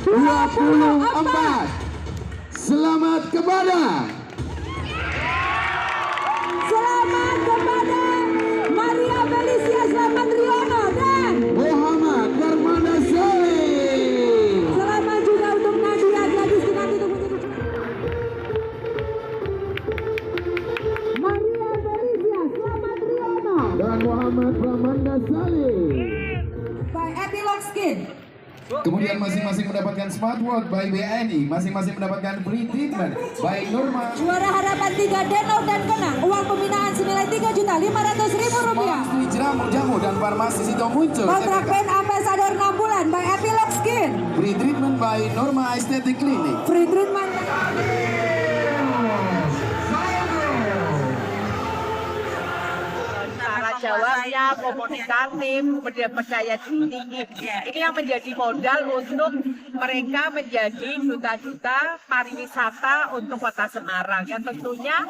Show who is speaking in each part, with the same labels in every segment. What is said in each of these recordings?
Speaker 1: 24. Selamat kepada
Speaker 2: Maria Felicia Selamat Riono dan
Speaker 1: Muhammad Darmanda Saleh.
Speaker 2: selamat juga untuk Nadia Gadis Kinanti Maria Felicia Selamat Riono
Speaker 1: Dan Muhammad Darmanda Saleh.
Speaker 2: by Epilog Skin.
Speaker 1: Kemudian masing-masing mendapatkan smartwatch by BNI, masing-masing mendapatkan free treatment by Norma.
Speaker 2: Juara harapan 3 Denau dan Kenang, uang pembinaan senilai 3.500.000 rupiah.
Speaker 1: Jamu dan farmasi Sito muncul.
Speaker 2: Kontrak pen ambasador 6 bulan by Epilog Skin.
Speaker 1: Free treatment by Norma Aesthetic Clinic.
Speaker 2: Free treatment.
Speaker 3: Cara jawabnya komunikatif, percaya diri. Ini yang menjadi modal untuk mereka menjadi duta-duta pariwisata untuk Kota Semarang. Yang tentunya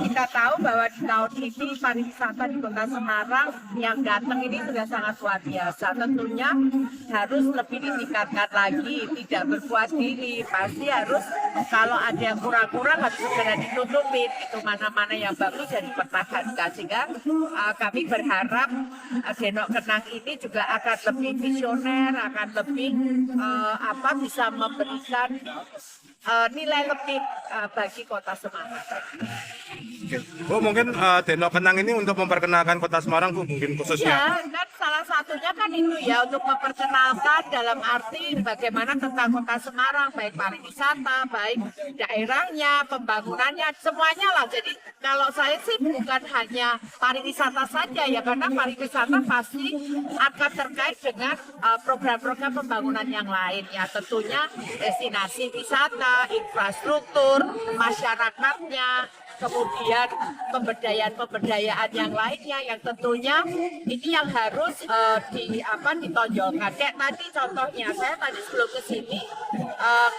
Speaker 3: kita tahu bahwa di tahun ini pariwisata di Kota Semarang yang datang ini sudah sangat luar biasa. Tentunya harus lebih ditingkatkan lagi, tidak berpuas diri. Pasti harus kalau ada yang kurang-kurang harus segera ditutupin. Itu mana-mana yang bagus jadi dipertahankan. Sehingga kami berharap Denok Kenang ini juga akan lebih visioner, akan lebih bisa memberikan nilai lebih bagi Kota Semarang.
Speaker 4: Bu, mungkin Denok Kenang ini untuk memperkenalkan Kota Semarang, Bu, mungkin khususnya.
Speaker 3: Ya, kan salah satunya kan itu ya untuk memperkenalkan dalam arti bagaimana tentang Kota Semarang, baik pariwisata, baik daerahnya, pembangunannya, semuanya lah. Jadi kalau saya sih bukan hanya pariwisata saja ya, karena pariwisata pasti akan terkait dengan program-program pembangunan yang lain ya. Tentunya destinasi wisata, infrastruktur, masyarakatnya, kemudian pemberdayaan yang lainnya yang tentunya ini yang harus ditonjolkan. Kayak tadi contohnya saya tadi sebelum ke sini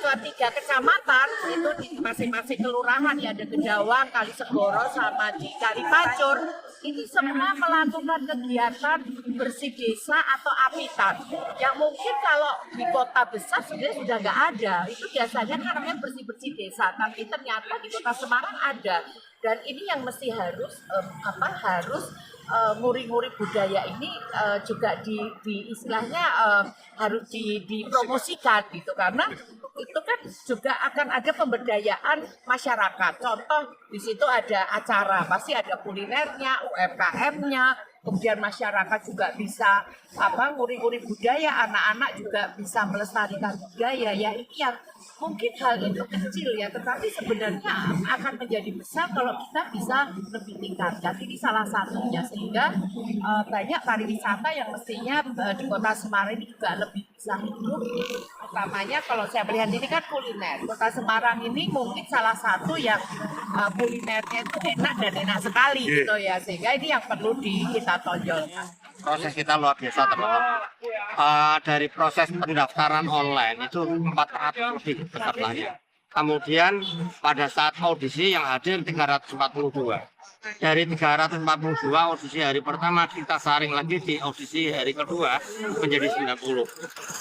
Speaker 3: ke 3 kecamatan itu di masing-masing kelurahan ya, ada Kedawang, Kalisegoro sama di Kalipacur. Ini semua melakukan kegiatan bersih desa atau apitan yang mungkin kalau di kota besar sebenarnya sudah nggak ada. Itu biasanya kan namanya bersih-bersih desa, tapi ternyata di Kota Semarang ada. Dan ini yang mesti harus nguri-nguri budaya ini juga di istilahnya harus dipromosikan gitu, karena itu kan juga akan ada pemberdayaan masyarakat. Contoh di situ ada acara, pasti ada kulinernya, UMKM-nya, kemudian masyarakat juga bisa nguri-nguri budaya, anak-anak juga bisa melestarikan budaya ya. Ini yang mungkin hal itu kecil ya, tetapi sebenarnya akan menjadi besar kalau kita bisa lebih tingkatkan. Ini salah satunya, sehingga banyak pariwisata yang mestinya di Kota Semarang ini juga lebih bisa hidup. Utamanya kalau saya melihat ini kan kuliner. Kota Semarang ini mungkin salah satu yang kulinernya itu enak dan enak sekali gitu ya, sehingga ini yang perlu kita tonjolkan.
Speaker 5: Proses kita luar biasa, teman-teman. Dari proses pendaftaran online itu 400 lebih pesertanya. Kemudian pada saat audisi yang hadir 342. Dari 342 audisi hari pertama kita saring lagi di audisi hari kedua menjadi 90.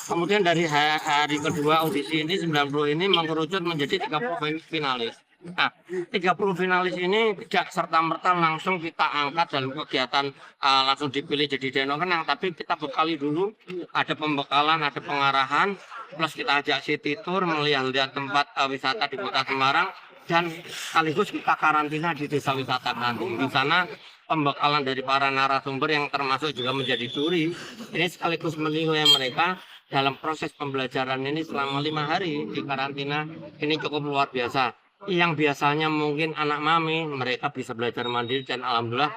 Speaker 5: Kemudian dari hari kedua audisi ini 90 ini mengerucut menjadi 30 finalis. Nah, 30 finalis ini tidak serta-merta langsung kita angkat dalam kegiatan langsung dipilih jadi Denok Kenang, tapi kita bekali dulu, ada pembekalan, ada pengarahan, plus kita ajak city tour melihat tempat wisata di Kota Semarang, dan sekaligus kita karantina di desa wisata Kantung. Di sana pembekalan dari para narasumber yang termasuk juga menjadi juri, ini sekaligus menilai mereka dalam proses pembelajaran ini selama 5 hari di karantina. Ini cukup luar biasa. Yang biasanya mungkin anak mami, mereka bisa belajar mandiri, dan alhamdulillah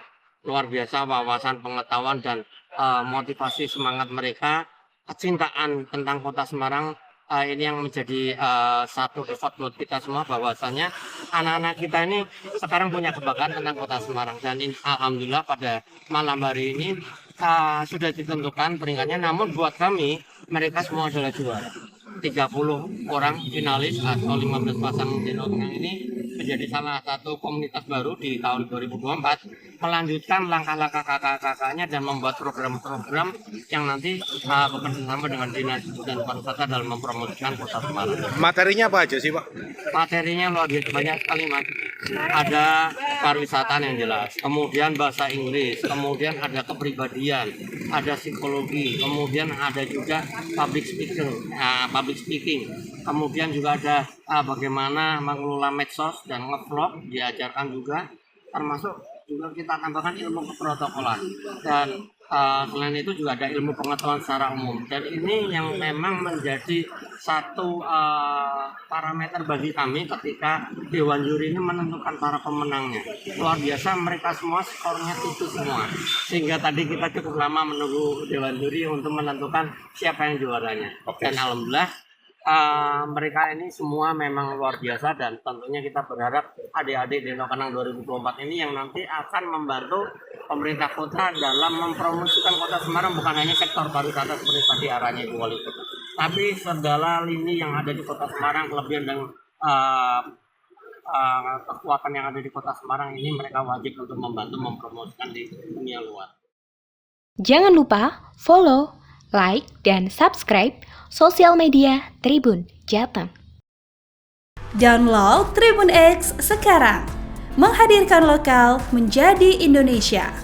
Speaker 5: luar biasa wawasan, pengetahuan, dan motivasi semangat mereka, kecintaan tentang Kota Semarang. Ini yang menjadi satu effort buat kita semua, bahwasannya anak-anak kita ini sekarang punya kebanggaan tentang Kota Semarang. Dan alhamdulillah pada malam hari ini sudah ditentukan peringkatnya, namun buat kami mereka semua adalah juara. 30 orang finalis atau 15 pasang Denok Kenang ini menjadi salah satu komunitas baru di tahun 2024. melanjutkan langkah-langkah kakak-kakaknya dan membuat program-program yang nanti bekerjasama dengan Dinas dan Pariwisata dalam mempromosikan Kota Semarang.
Speaker 4: Materinya apa aja sih Pak?
Speaker 5: Materinya luar biasa banyak sekali Mas. Ada pariwisata yang jelas, kemudian bahasa Inggris, kemudian ada kepribadian, ada psikologi, kemudian ada juga public speaking, kemudian juga ada bagaimana mengelola medsos dan ngevlog diajarkan juga, termasuk juga kita tambahkan ilmu keprotokolan dan selain itu juga ada ilmu pengetahuan secara umum, dan ini yang memang menjadi satu parameter bagi kami ketika Dewan Juri ini menentukan para pemenangnya. Luar biasa, mereka semua skornya itu semua, sehingga tadi kita cukup lama menunggu Dewan Juri untuk menentukan siapa yang juaranya. Dan alhamdulillah mereka ini semua memang luar biasa, dan tentunya kita berharap adik-adik Deno Kenang 2024 ini yang nanti akan membantu pemerintah kota dalam mempromosikan Kota Semarang, bukan hanya sektor pariwisata seperti tadi arahnya Ibu Wali Kota, tapi segala lini yang ada di Kota Semarang, kelebihan dan kekuatan yang ada di Kota Semarang ini mereka wajib untuk membantu mempromosikan di dunia luar.
Speaker 6: Jangan lupa follow, like, dan subscribe sosial media Tribun Jateng.
Speaker 7: Download Tribun X sekarang, menghadirkan lokal menjadi Indonesia.